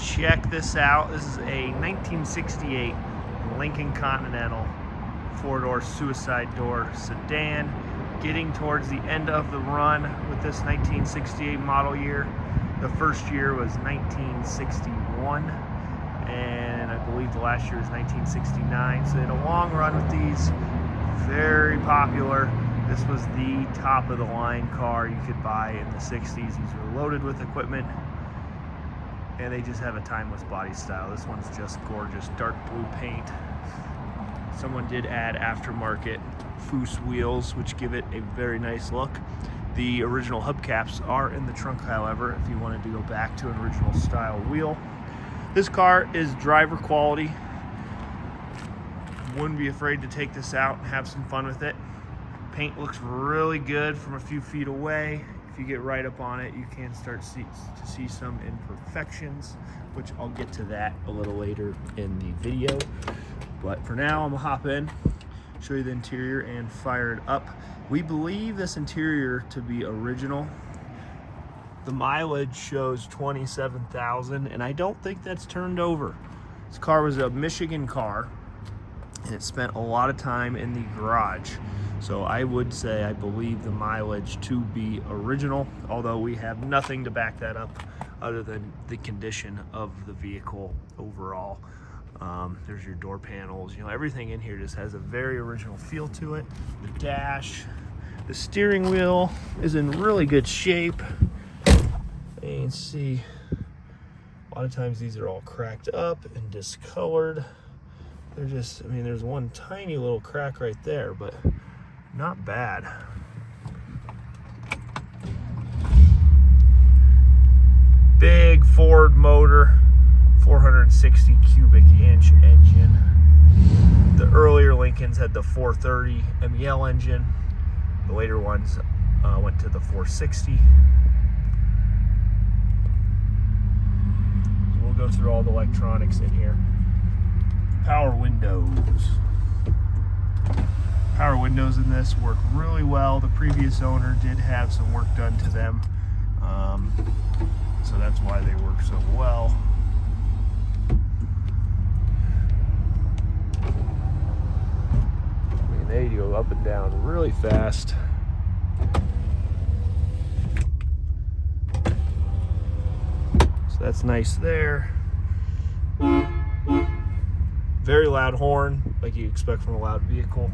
Check this out. This is a 1968 Lincoln Continental four-door suicide door sedan, getting towards the end of the run with this 1968 model year. The first year was 1961, and I believe the last year was 1969. So they had a long run with these, very popular. This was the top of the line car you could buy in the 60s. These were loaded with equipment, and they just have a timeless body style. This one's just gorgeous, dark blue paint. Someone did add aftermarket Foose wheels, which give it a very nice look. The original hubcaps are in the trunk, however, if you wanted to go back to an original style wheel. This car is driver quality. Wouldn't be afraid to take this out and have some fun with it. Paint looks really good from a few feet away. If you get right up on it, you can start to see some imperfections, which I'll get to that a little later in the video. But for now, I'm gonna hop in, show you the interior, and fire it up. We believe this interior to be original. The mileage shows 27,000, and I don't think that's turned over. This car was a Michigan car, and it spent a lot of time in the garage. So I would say I believe the mileage to be original, although we have nothing to back that up other than the condition of the vehicle overall. There's your door panels, you know, everything in here just has a very original feel to it. The dash, the steering wheel is in really good shape. You can see a lot of times these are all cracked up and discolored. They're just, I mean, there's one tiny little crack right there, but not bad. Big Ford motor, 460 cubic inch engine. The earlier Lincolns had the 430 MEL engine. The later ones went to the 460. We'll go through all the electronics in here. Power windows. Power windows in this work really well. The previous owner did have some work done to them, so that's why they work so well. I mean, they go up and down really fast. So that's nice there. Very loud horn, like you expect from a loud vehicle.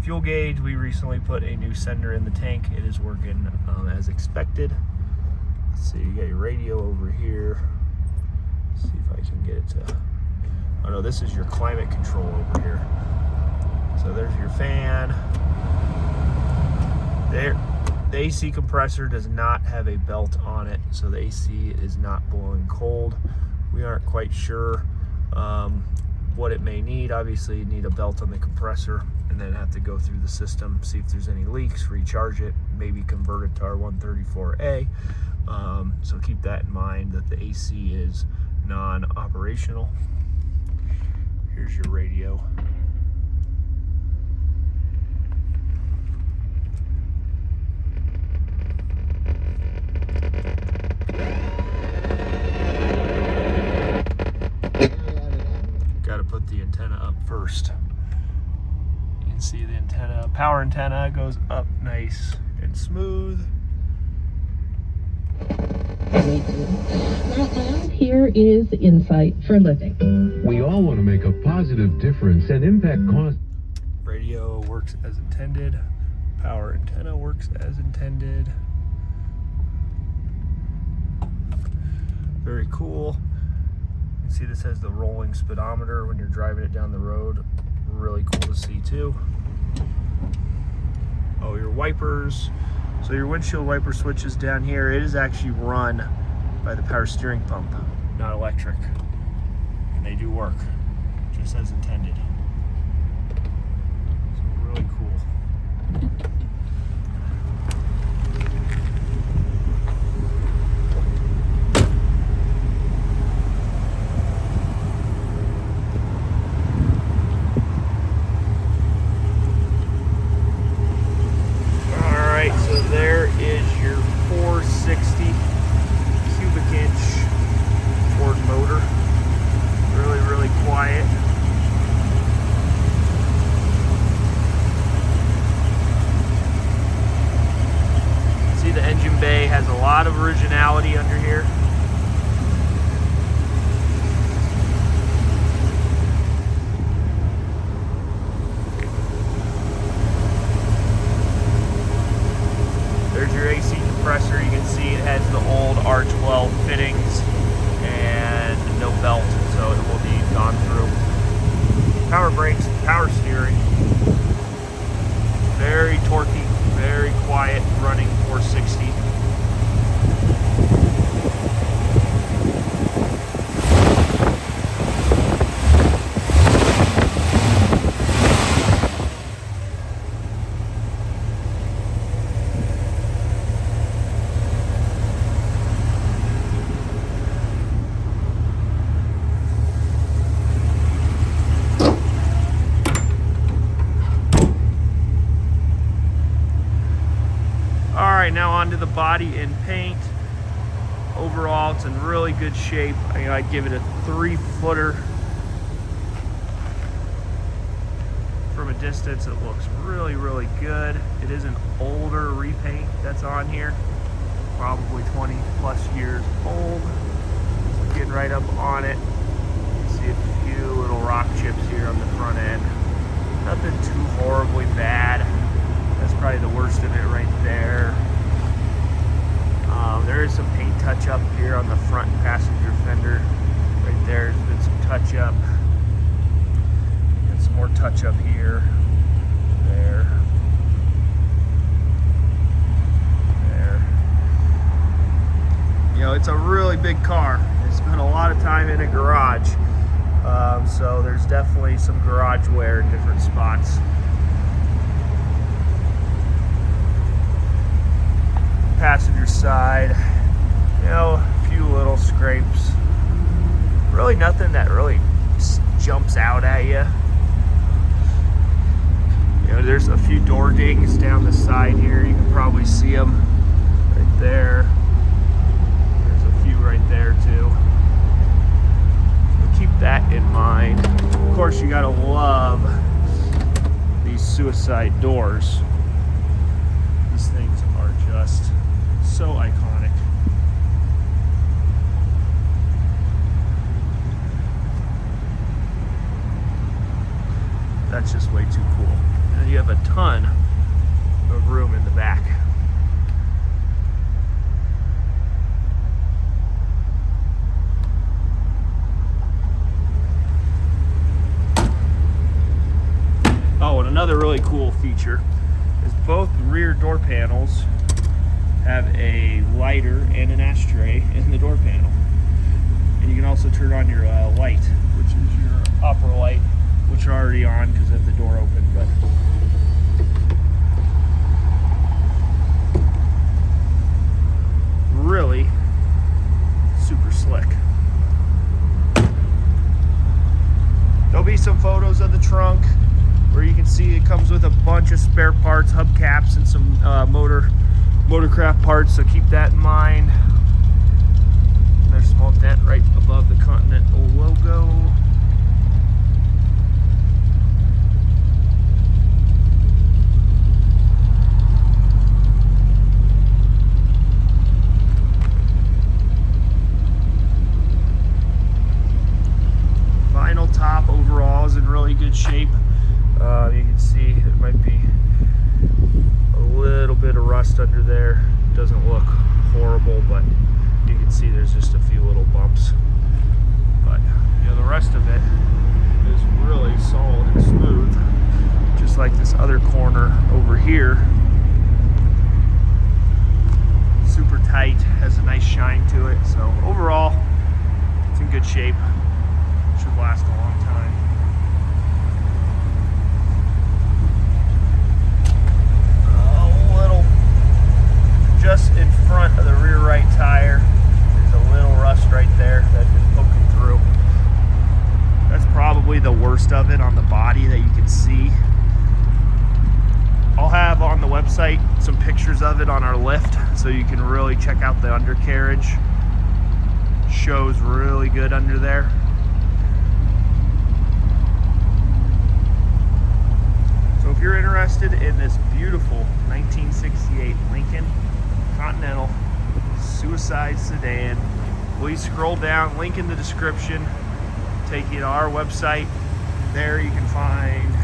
Fuel gauge, we recently put a new sender in the tank. It is working as expected. Let's see, you got your radio over here. Let's see if I can get it to, oh no, this is your climate control over here. So there's your fan. There, the AC compressor does not have a belt on it, so the AC is not blowing cold. We aren't quite sure what it may need. Obviously you need a belt on the compressor, and then have to go through the system, see if there's any leaks, recharge it, maybe convert it to our 134A. So keep that in mind, that the AC is non-operational. Here's your radio. Got to put the antenna up first. You can see the antenna, power antenna goes up nice and smooth. And here is Insight for Living. We all want to make a positive difference and impact cause. Radio works as intended. Power antenna works as intended. Very cool. You can see this has the rolling speedometer when you're driving it down the road. Really cool to see too. Oh, your wipers. So your windshield wiper switch is down here. It is actually run by the power steering pump, not electric. And they do work, just as intended. So really cool. There is your 460 cubic inch Ford motor. on to the body and paint. Overall, it's in really good shape. I'd give it a 3-footer. From a distance, it looks really, really good. It is an older repaint that's on here, probably 20 plus years old. So getting right up on it, you see a few little rock chips here on the front end. Nothing too horribly bad. That's probably the worst of it right there. There is some paint touch up here on the front passenger fender. Right there has been some touch up. And some more touch up here. There. There. You know, it's a really big car. It's spent a lot of time in a garage. So there's definitely some garage wear in different spots. Passenger side, you know, a few little scrapes. Really nothing that really jumps out at you. You know, there's a few door dings down the side here. You can probably see them right there. There's a few right there too. So keep that in mind. Of course, you gotta love these suicide doors. These things are just so iconic. That's just way too cool. And you have a ton of room in the back. Oh, and another really cool feature is both rear door panels have a lighter and an ashtray in the door panel. And you can also turn on your light, which is your upper light, which are already on because I have the door open. But really super slick. There'll be some photos of the trunk where you can see it comes with a bunch of spare parts, hubcaps, and some motorcraft parts, so keep that in mind. There's a small dent right above the Continental logo. Vinyl top overall is in really good shape. You can see it might be a little bit of rust under there. Doesn't look horrible, but you can see there's just a few little bumps. But you know, the rest of it is really solid and smooth, just like this other corner over here. Super tight, has a nice shine to it. So overall, it's in good shape. Should last a long time. Just in front of the rear right tire, there's a little rust right there that's been poking through. That's probably the worst of it on the body that you can see. I'll have on the website some pictures of it on our lift so you can really check out the undercarriage. Shows really good under there. So if you're interested in this beautiful 1968 Lincoln Continental suicide sedan, please scroll down, link in the description, take you to our website. There you can find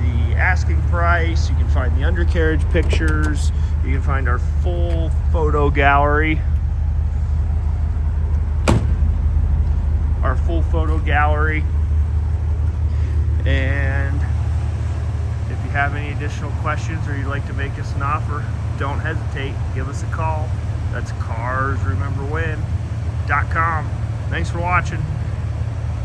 the asking price, you can find the undercarriage pictures, you can find our full photo gallery. And if you have any additional questions or you'd like to make us an offer, don't hesitate, give us a call. That's carsrememberwhen.com. Thanks for watching.